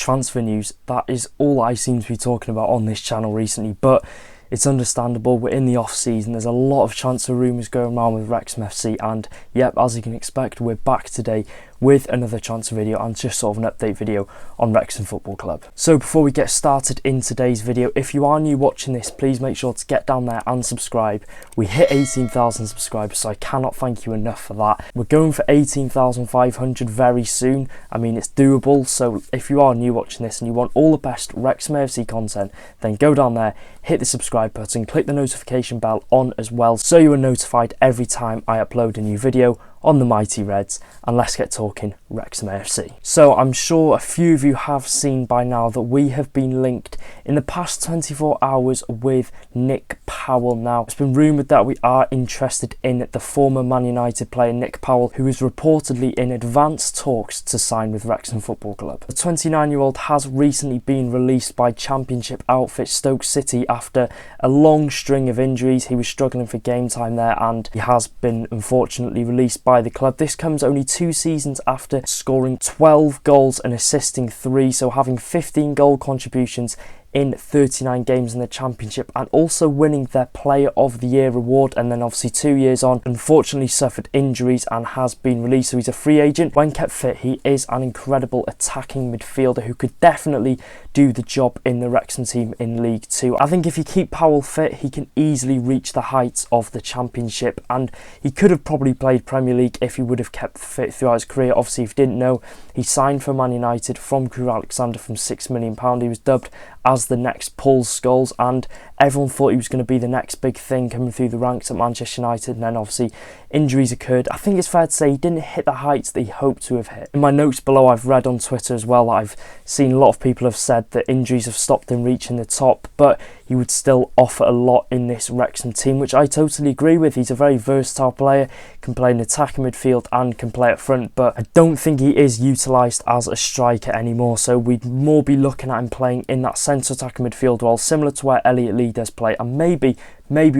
transfer news. That is all I seem to be talking about on this channel recently, but it's understandable. We're in the off season. There's a lot of transfer rumours going around with Wrexham FC, and yep, as you can expect, we're back today with another transfer video and just sort of an update video on Wrexham Football Club. So before we get started in today's video, if you are new watching this, please make sure to get down there and subscribe. We hit 18,000 subscribers, so I cannot thank you enough for that. We're going for 18,500 very soon. I mean, it's doable, so if you are new watching this and you want all the best Wrexham AFC content, then go down there, hit the subscribe button, click the notification bell on as well, so you are notified every time I upload a new video on the mighty Reds, and let's get talking Wrexham AFC. So I'm sure a few of you have seen by now that we have been linked in the past 24 hours with Nick Powell. Now, it's been rumoured that we are interested in the former Man United player Nick Powell, who is reportedly in advanced talks to sign with Wrexham Football Club. The 29-year-old has recently been released by Championship outfit Stoke City after a long string of injuries. He was struggling for game time there, and he has been unfortunately released by the club. This comes only 2 seasons after scoring 12 goals and assisting 3, so having 15 goal contributions in 39 games in the Championship, and also winning their Player of the Year award. And then obviously 2 years on, unfortunately suffered injuries and has been released, so he's a free agent. When kept fit, he is an incredible attacking midfielder who could definitely do the job in the Wrexham team in League 2. I think if you keep Powell fit, he can easily reach the heights of the Championship, and he could have probably played Premier League if he would have kept fit throughout his career. Obviously, if you didn't know, he signed for Man United from Crewe Alexander from £6 million. He was dubbed as the next Paul Scholes, and everyone thought he was going to be the next big thing coming through the ranks at Manchester United, and then obviously injuries occurred. I think it's fair to say he didn't hit the heights that he hoped to have hit. In my notes below, I've read on Twitter as well that I've seen a lot of people have said that injuries have stopped him reaching the top, but he would still offer a lot in this Wrexham team, which I totally agree with. He's a very versatile player, can play in attacking midfield and can play up front, but I don't think he is utilised as a striker anymore, so we'd more be looking at him playing in that centre attacking midfield role, similar to where Elliot Lee does play, and maybe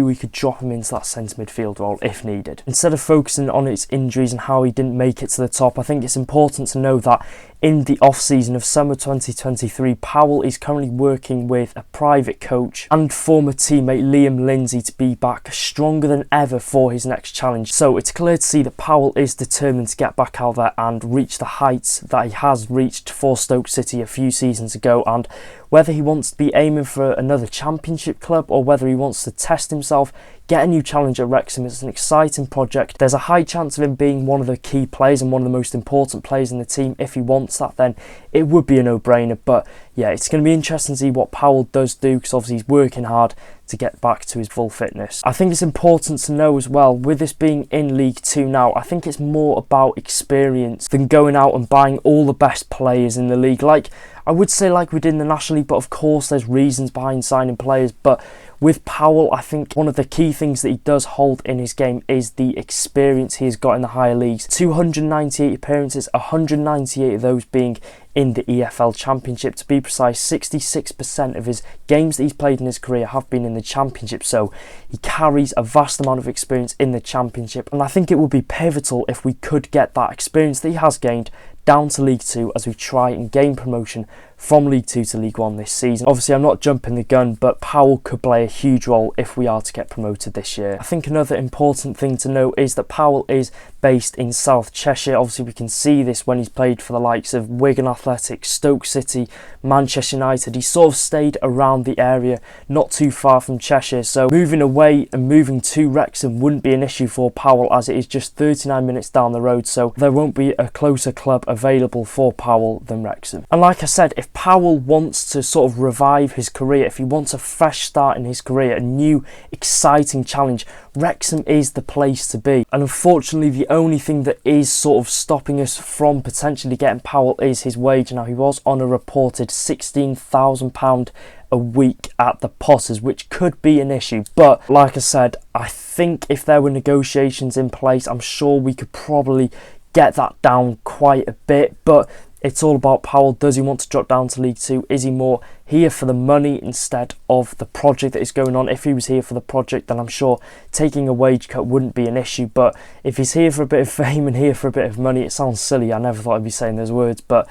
we could drop him into that centre midfield role if needed. Instead of focusing on his injuries and how he didn't make it to the top, I think it's important to know that in the off-season of summer 2023, Powell is currently working with a private coach and former teammate Liam Lindsay to be back stronger than ever for his next challenge. So it's clear to see that Powell is determined to get back out there and reach the heights that he has reached for Stoke City a few seasons ago, and whether he wants to be aiming for another Championship club or whether he wants to test himself, get a new challenge at Wrexham, it's an exciting project. There's a high chance of him being one of the key players and one of the most important players in the team. If he wants that, then it would be a no-brainer. But yeah, it's going to be interesting to see what Powell does do, because obviously he's working hard to get back to his full fitness. I think it's important to know as well, with this being in League 2 now, I think it's more about experience than going out and buying all the best players in the league. Like, I would say like we did in the National League, but of course there's reasons behind signing players. But with Powell, I think one of the key things that he does hold in his game is the experience he has got in the higher leagues. 298 appearances, 198 of those being in the EFL Championship. To be precise, 66% of his games that he's played in his career have been in the Championship, so he carries a vast amount of experience in the Championship, and I think it would be pivotal if we could get that experience that he has gained down to League 2 as we try and gain promotion from League 2 to League 1 this season. Obviously, I'm not jumping the gun, but Powell could play a huge role if we are to get promoted this year. I think another important thing to note is that Powell is based in South Cheshire. Obviously, we can see this when he's played for the likes of Wigan Athletic, Stoke City, Manchester United. He sort of stayed around the area, not too far from Cheshire, so moving away and moving to Wrexham wouldn't be an issue for Powell, as it is just 39 minutes down the road, so there won't be a closer club available for Powell than Wrexham. And like I said, if Powell wants to sort of revive his career, if he wants a fresh start in his career, a new exciting challenge, Wrexham is the place to be. And unfortunately, the only thing that is sort of stopping us from potentially getting Powell is his wage. Now, he was on a reported £16,000 a week at the Potters, which could be an issue. But like I said, I think if there were negotiations in place, I'm sure we could probably get that down quite a bit. But it's all about Powell. Does he want to drop down to League 2? Is he more here for the money instead of the project that is going on? If he was here for the project, then I'm sure taking a wage cut wouldn't be an issue. But if he's here for a bit of fame and here for a bit of money, it sounds silly. I never thought I'd be saying those words, but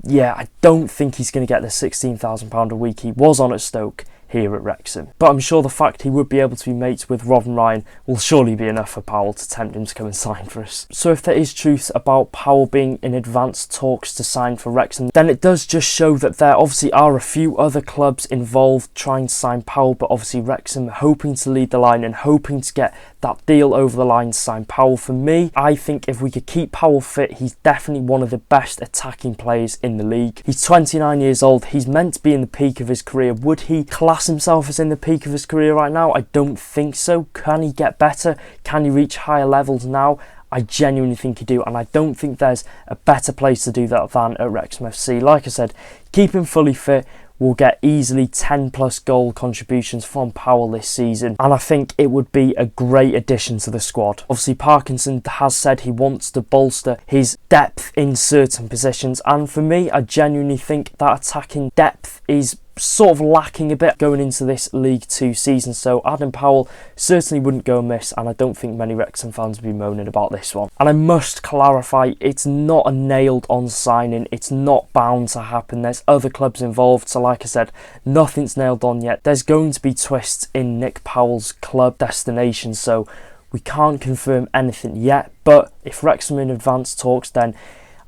yeah, I don't think he's going to get the £16,000 a week he was on at Stoke here at Wrexham. But I'm sure the fact he would be able to be mates with Robin Ryan will surely be enough for Powell to tempt him to come and sign for us. So if there is truth about Powell being in advanced talks to sign for Wrexham, then it does just show that there obviously are a few other clubs involved trying to sign Powell, but obviously Wrexham hoping to lead the line and hoping to get that deal over the line to sign Powell. For me, I think if we could keep Powell fit, he's definitely one of the best attacking players in the league. He's 29 years old, he's meant to be in the peak of his career. Would he class himself as in the peak of his career right now? I don't think so. Can he get better? Can he reach higher levels now? I genuinely think he do, and I don't think there's a better place to do that than at Wrexham FC. Like I said, keep him fully fit. We'll get easily 10 plus goal contributions from Powell this season, and I think it would be a great addition to the squad. Obviously Parkinson has said he wants to bolster his depth in certain positions, and for me, I genuinely think that attacking depth is sort of lacking a bit going into this League 2 season, so Adam Powell certainly wouldn't go amiss, and I don't think many Wrexham fans would be moaning about this one. And I must clarify, it's not a nailed on signing, it's not bound to happen. There's other clubs involved, so like I said, nothing's nailed on yet. There's going to be twists in Nick Powell's club destination, so we can't confirm anything yet, but if Wrexham are in advanced talks, then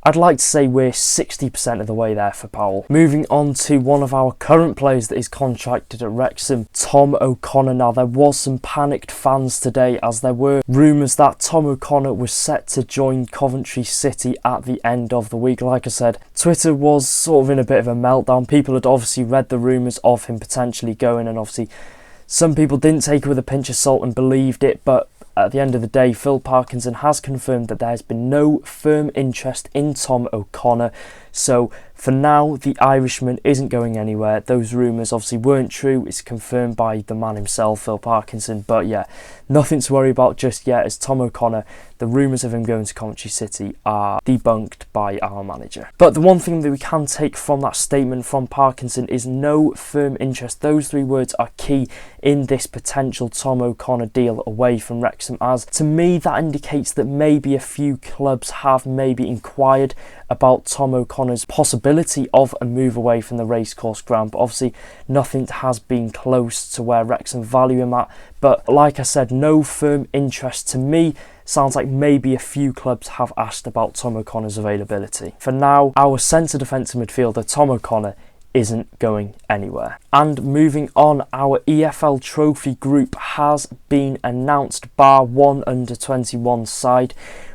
I'd like to say we're 60% of the way there for Powell. Moving on to one of our current players that is contracted at Wrexham, Tom O'Connor. Now, there was some panicked fans today as there were rumours that Tom O'Connor was set to join Coventry City at the end of the week. Like I said, Twitter was sort of in a bit of a meltdown. People had obviously read the rumours of him potentially going, and obviously some people didn't take it with a pinch of salt and believed it, but at the end of the day, Phil Parkinson has confirmed that there has been no firm interest in Tom O'Connor. So for now, the Irishman isn't going anywhere. Those rumours obviously weren't true. It's confirmed by the man himself, Phil Parkinson. But yeah, nothing to worry about just yet, as Tom O'Connor, the rumours of him going to Coventry City are debunked by our manager. But the one thing that we can take from that statement from Parkinson is no firm interest. Those three words are key in this potential Tom O'Connor deal away from Wrexham, as to me that indicates that maybe a few clubs have maybe inquired about Tom O'Connor's possibility of a move away from the racecourse ground, but obviously nothing has been close to where Wrexham value him at. But like I said, no firm interest. To me, sounds like maybe a few clubs have asked about Tom O'Connor's availability. For now, our centre defensive midfielder Tom O'Connor isn't going anywhere. And moving on, our EFL trophy group has been announced, bar one under-21 side.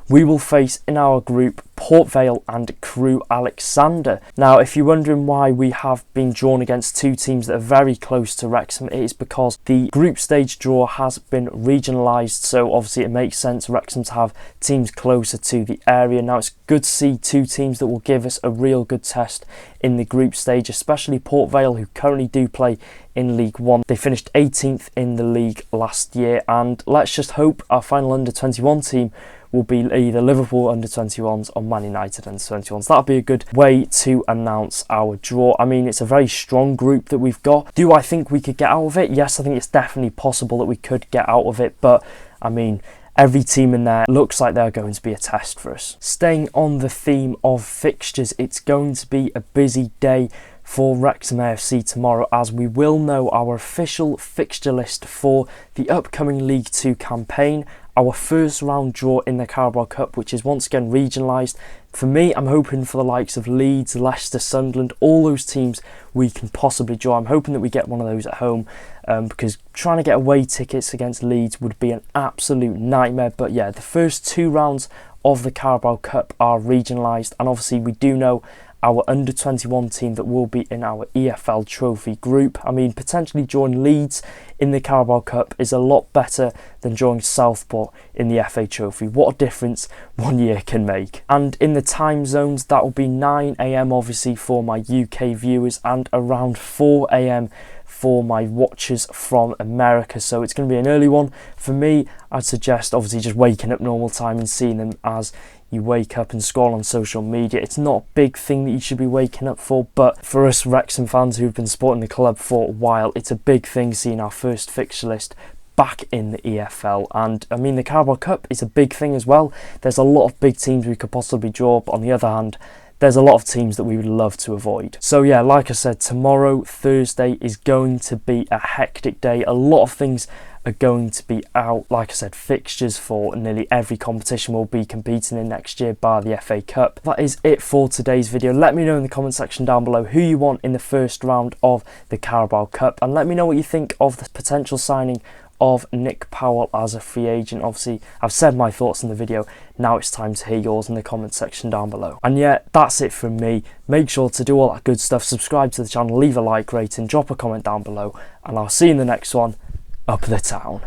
We will face in our group Port Vale and Crewe Alexandra. Now, if you're wondering why we have been drawn against two teams that are very close to Wrexham, it is because the group stage draw has been regionalised, so obviously it makes sense Wrexham to have teams closer to the area. Now, it's good to see two teams that will give us a real good test in the group stage, especially Port Vale, who currently do play in League 1. They finished 18th in the league last year, and let's just hope our final under-21 team will be either Liverpool under-21s or Man United under-21s. That'll be a good way to announce our draw. I mean, it's a very strong group that we've got. Do I think we could get out of it? Yes, I think it's definitely possible that we could get out of it, but I mean, every team in there looks like they're going to be a test for us. Staying on the theme of fixtures, it's going to be a busy day for Wrexham AFC tomorrow, as we will know our official fixture list for the upcoming League 2 campaign, our first round draw in the Carabao Cup, which is once again regionalised. For me, I'm hoping for the likes of Leeds, Leicester, Sunderland, all those teams we can possibly draw. I'm hoping that we get one of those at home, because trying to get away tickets against Leeds would be an absolute nightmare. But yeah, the first two rounds of the Carabao Cup are regionalised, and obviously we do know our under-21 team that will be in our EFL trophy group. I mean, potentially drawing Leeds in the Carabao Cup is a lot better than drawing Southport in the FA Trophy. What a difference 1 year can make. And in the time zones, that will be 9 AM obviously for my UK viewers, and around 4 AM for my watchers from America. So it's going to be an early one. For me, I'd suggest obviously just waking up normal time and seeing them as you wake up and scroll on social media. It's not a big thing that you should be waking up for, but for us Wrexham fans who've been supporting the club for a while, it's a big thing seeing our first fixture list back in the EFL. And I mean, the Carabao Cup is a big thing as well. There's a lot of big teams we could possibly draw, but on the other hand, there's a lot of teams that we would love to avoid. So yeah, like I said, tomorrow, Thursday, is going to be a hectic day. A lot of things are going to be out. Like I said, fixtures for nearly every competition we'll be competing in next year, bar the FA Cup. That is it for today's video. Let me know in the comment section down below who you want in the first round of the Carabao Cup, and let me know what you think of the potential signing of Nick Powell as a free agent. Obviously, I've said my thoughts in the video. Now it's time to hear yours in the comment section down below. And yeah, that's it from me. Make sure to do all that good stuff. Subscribe to the channel, leave a like rating, drop a comment down below, and I'll see you in the next one. Up the town.